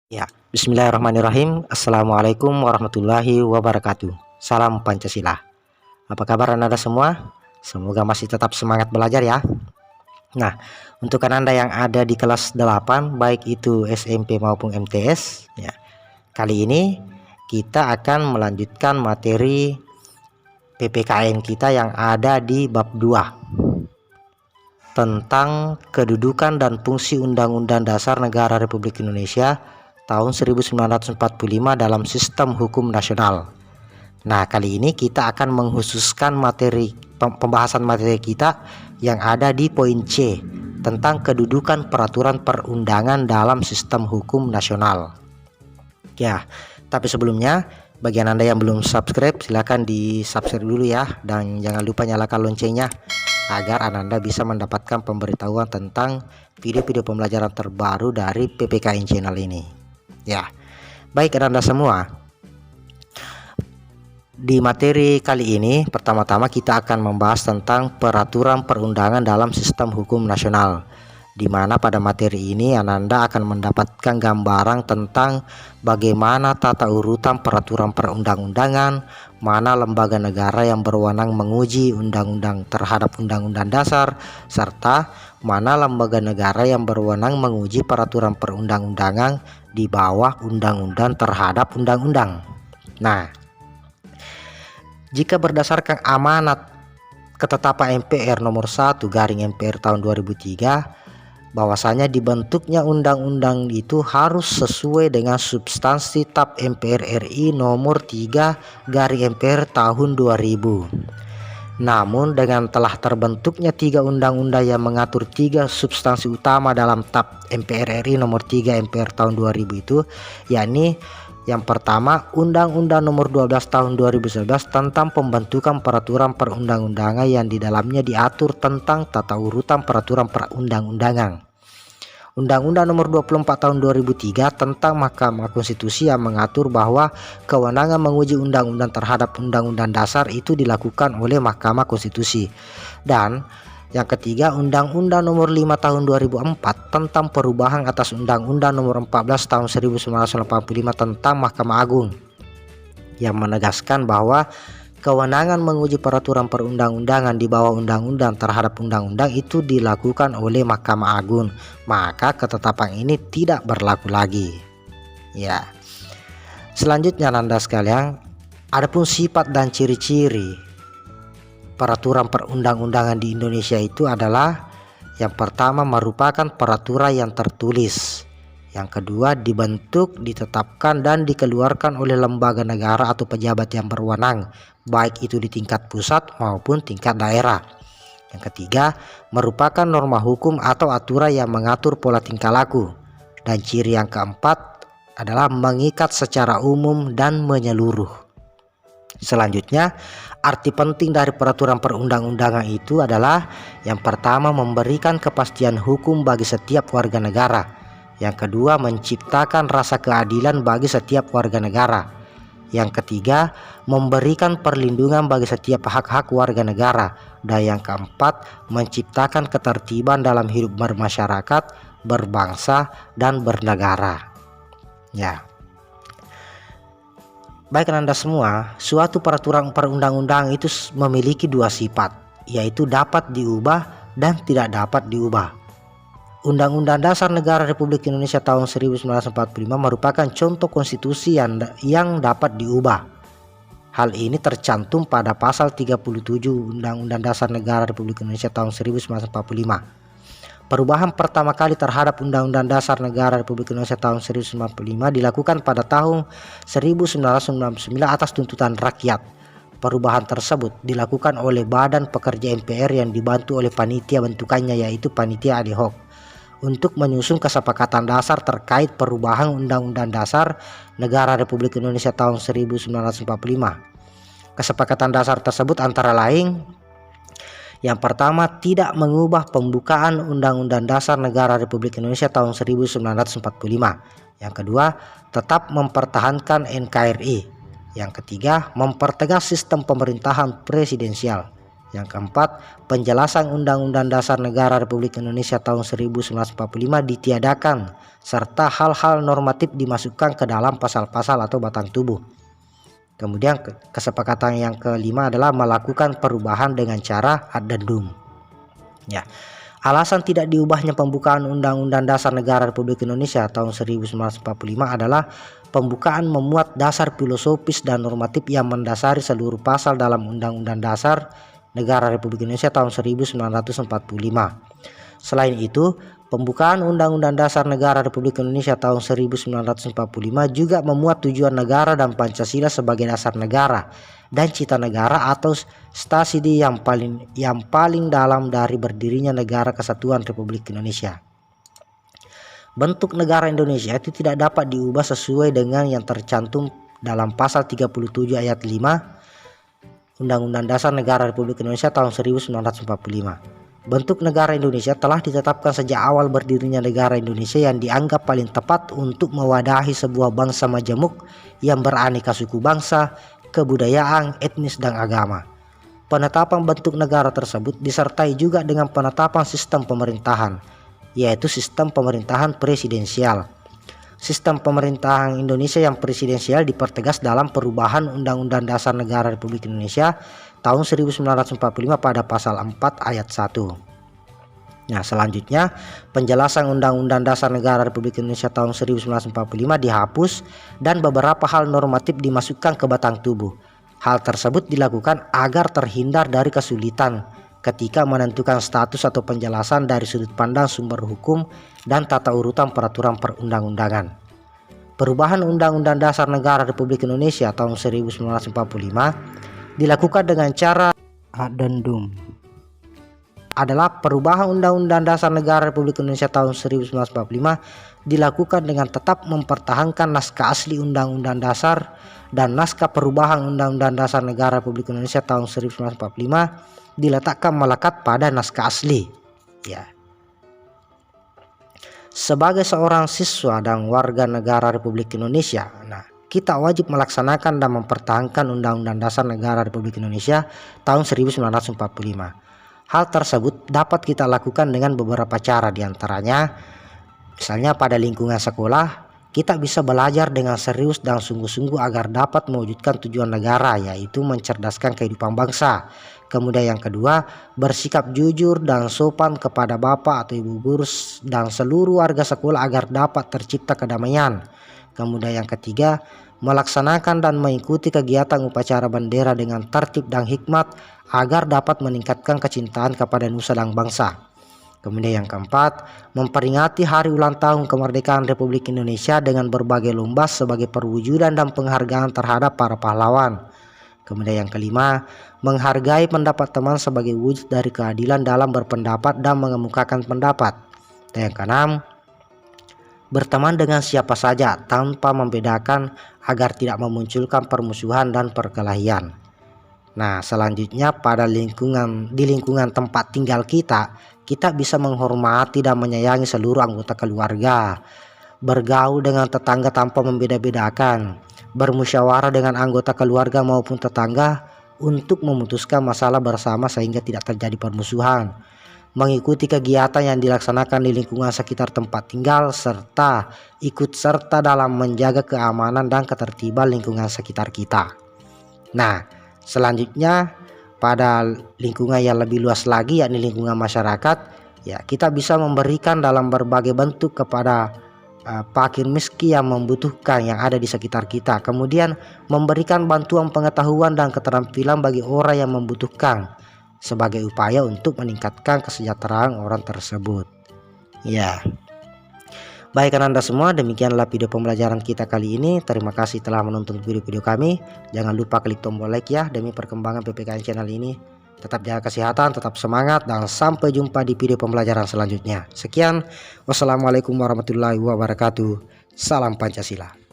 Ya, bismillahirrahmanirrahim. Assalamualaikum warahmatullahi wabarakatuh. Salam Pancasila. Apa kabar Anda semua? Semoga masih tetap semangat belajar ya. Nah, untuk Anda yang ada di kelas 8, baik itu SMP maupun MTS, ya. Kali ini kita akan melanjutkan materi PPKN kita yang ada di bab 2 tentang kedudukan dan fungsi Undang-Undang Dasar Negara Republik Indonesia tahun 1945 dalam sistem hukum nasional. Nah, kali ini kita akan mengkhususkan pembahasan materi kita yang ada di poin C tentang kedudukan peraturan perundangan dalam sistem hukum nasional. Ya, tapi sebelumnya bagi Anda yang belum subscribe, silahkan di subscribe dulu ya, dan jangan lupa nyalakan loncengnya agar Anda bisa mendapatkan pemberitahuan tentang video-video pembelajaran terbaru dari PPKN channel ini. Ya, baik Anda semua. Di materi kali ini pertama-tama kita akan membahas tentang peraturan perundangan dalam sistem hukum nasional, di mana pada materi ini Anda akan mendapatkan gambaran tentang bagaimana tata urutan peraturan perundang-undangan, mana lembaga negara yang berwenang menguji undang-undang terhadap undang-undang dasar, serta mana lembaga negara yang berwenang menguji peraturan perundang-undangan di bawah undang-undang terhadap undang-undang. Nah, jika berdasarkan amanat ketetapan MPR nomor 1/MPR tahun 2003, bahwasanya dibentuknya undang-undang itu harus sesuai dengan substansi TAP MPR RI nomor 3/MPR tahun 2000. Namun dengan telah terbentuknya 3 undang-undang yang mengatur 3 substansi utama dalam TAP MPR RI nomor 3 MPR tahun 2000 itu, yakni yang pertama, Undang-Undang Nomor 12 Tahun 2011 tentang pembentukan peraturan perundang-undangan yang di dalamnya diatur tentang tata urutan peraturan perundang-undangan. Undang-Undang Nomor 24 Tahun 2003 tentang Mahkamah Konstitusi yang mengatur bahwa kewenangan menguji undang-undang terhadap undang-undang dasar itu dilakukan oleh Mahkamah Konstitusi. Dan yang ketiga, Undang-Undang Nomor 5 Tahun 2004 tentang perubahan atas Undang-Undang Nomor 14 Tahun 1985 tentang Mahkamah Agung, yang menegaskan bahwa kewenangan menguji peraturan perundang-undangan di bawah undang-undang terhadap undang-undang itu dilakukan oleh Mahkamah Agung, maka ketetapan ini tidak berlaku lagi. Ya. Selanjutnya Anda sekalian, adapun sifat dan ciri-ciri peraturan perundang-undangan di Indonesia itu adalah, yang pertama merupakan peraturan yang tertulis, yang kedua dibentuk, ditetapkan dan dikeluarkan oleh lembaga negara atau pejabat yang berwenang, baik itu di tingkat pusat maupun tingkat daerah. Yang ketiga merupakan norma hukum atau aturan yang mengatur pola tingkah laku, dan ciri yang keempat adalah mengikat secara umum dan menyeluruh. Selanjutnya, arti penting dari peraturan perundang-undangan itu adalah, yang pertama memberikan kepastian hukum bagi setiap warga negara, yang kedua menciptakan rasa keadilan bagi setiap warga negara, yang ketiga memberikan perlindungan bagi setiap hak-hak warga negara, dan yang keempat menciptakan ketertiban dalam hidup bermasyarakat, berbangsa dan bernegara. Ya. Baik Anda semua, suatu peraturan perundang-undangan itu memiliki 2 sifat, yaitu dapat diubah dan tidak dapat diubah. Undang-Undang Dasar Negara Republik Indonesia tahun 1945 merupakan contoh konstitusi yang dapat diubah. Hal ini tercantum pada pasal 37 Undang-Undang Dasar Negara Republik Indonesia tahun 1945. Perubahan pertama kali terhadap Undang-Undang Dasar Negara Republik Indonesia tahun 1945 dilakukan pada tahun 1999 atas tuntutan rakyat. Perubahan tersebut dilakukan oleh Badan Pekerja MPR yang dibantu oleh panitia bentukannya, yaitu Panitia Ad Hoc, untuk menyusun kesepakatan dasar terkait perubahan Undang-Undang Dasar Negara Republik Indonesia tahun 1945. Kesepakatan dasar tersebut antara lain: yang pertama, tidak mengubah pembukaan Undang-Undang Dasar Negara Republik Indonesia tahun 1945. Yang kedua, tetap mempertahankan NKRI. Yang ketiga, mempertegas sistem pemerintahan presidensial. Yang keempat, penjelasan Undang-Undang Dasar Negara Republik Indonesia tahun 1945 ditiadakan serta hal-hal normatif dimasukkan ke dalam pasal-pasal atau batang tubuh. Kemudian kesepakatan yang kelima adalah melakukan perubahan dengan cara addendum. Ya. Alasan tidak diubahnya pembukaan Undang-Undang Dasar Negara Republik Indonesia tahun 1945 adalah pembukaan memuat dasar filosofis dan normatif yang mendasari seluruh pasal dalam Undang-Undang Dasar Negara Republik Indonesia tahun 1945. Selain itu, pembukaan Undang-Undang Dasar Negara Republik Indonesia tahun 1945 juga memuat tujuan negara dan Pancasila sebagai dasar negara dan cita negara atau strategi yang paling dalam dari berdirinya Negara Kesatuan Republik Indonesia. Bentuk negara Indonesia itu tidak dapat diubah sesuai dengan yang tercantum dalam pasal 37 ayat 5 Undang-Undang Dasar Negara Republik Indonesia tahun 1945. Bentuk negara Indonesia telah ditetapkan sejak awal berdirinya negara Indonesia yang dianggap paling tepat untuk mewadahi sebuah bangsa majemuk yang beraneka suku bangsa, kebudayaan, etnis, dan agama. Penetapan bentuk negara tersebut disertai juga dengan penetapan sistem pemerintahan, yaitu sistem pemerintahan presidensial. Sistem pemerintahan Indonesia yang presidensial dipertegas dalam perubahan Undang-Undang Dasar Negara Republik Indonesia tahun 1945 pada pasal 4 ayat 1. Nah, selanjutnya penjelasan Undang-Undang Dasar Negara Republik Indonesia tahun 1945 dihapus dan beberapa hal normatif dimasukkan ke batang tubuh. Hal tersebut dilakukan agar terhindar dari kesulitan ketika menentukan status atau penjelasan dari sudut pandang sumber hukum dan tata urutan peraturan perundang-undangan. Perubahan Undang-Undang Dasar Negara Republik Indonesia tahun 1945 dilakukan dengan cara addendum. Adalah perubahan Undang-Undang Dasar Negara Republik Indonesia tahun 1945 dilakukan dengan tetap mempertahankan naskah asli Undang-Undang Dasar dan naskah perubahan Undang-Undang Dasar Negara Republik Indonesia tahun 1945 diletakkan melekat pada naskah asli. Ya. Sebagai seorang siswa dan warga negara Republik Indonesia, kita wajib melaksanakan dan mempertahankan Undang-Undang Dasar Negara Republik Indonesia tahun 1945. Hal tersebut dapat kita lakukan dengan beberapa cara, diantaranya misalnya pada lingkungan sekolah, kita bisa belajar dengan serius dan sungguh-sungguh agar dapat mewujudkan tujuan negara, yaitu mencerdaskan kehidupan bangsa. Kemudian yang kedua, bersikap jujur dan sopan kepada bapak atau ibu guru dan seluruh warga sekolah agar dapat tercipta kedamaian. Kemudian yang ketiga, melaksanakan dan mengikuti kegiatan upacara bendera dengan tertib dan hikmat agar dapat meningkatkan kecintaan kepada nusa dan bangsa. Kemudian yang keempat, memperingati hari ulang tahun kemerdekaan Republik Indonesia dengan berbagai lomba sebagai perwujudan dan penghargaan terhadap para pahlawan. Kemudian yang kelima, menghargai pendapat teman sebagai wujud dari keadilan dalam berpendapat dan mengemukakan pendapat. Dan yang keenam, berteman dengan siapa saja tanpa membedakan agar tidak memunculkan permusuhan dan perkelahian. Nah, selanjutnya di lingkungan tempat tinggal kita bisa menghormati dan menyayangi seluruh anggota keluarga, bergaul dengan tetangga tanpa membeda-bedakan, bermusyawarah dengan anggota keluarga maupun tetangga untuk memutuskan masalah bersama sehingga tidak terjadi permusuhan, mengikuti kegiatan yang dilaksanakan di lingkungan sekitar tempat tinggal, serta ikut serta dalam menjaga keamanan dan ketertiban lingkungan sekitar kita. Nah, selanjutnya pada lingkungan yang lebih luas lagi, yakni lingkungan masyarakat, ya kita bisa memberikan dalam berbagai bentuk kepada fakir miskin yang membutuhkan yang ada di sekitar kita. Kemudian memberikan bantuan pengetahuan dan keterampilan bagi orang yang membutuhkan sebagai upaya untuk meningkatkan kesejahteraan orang tersebut. Ya. Baik Anda semua, demikianlah video pembelajaran kita kali ini. Terima kasih telah menonton video-video kami. Jangan lupa klik tombol like ya demi perkembangan PPKN channel ini. Tetap jaga kesehatan, tetap semangat, dan sampai jumpa di video pembelajaran selanjutnya. Sekian, wassalamualaikum warahmatullahi wabarakatuh. Salam Pancasila.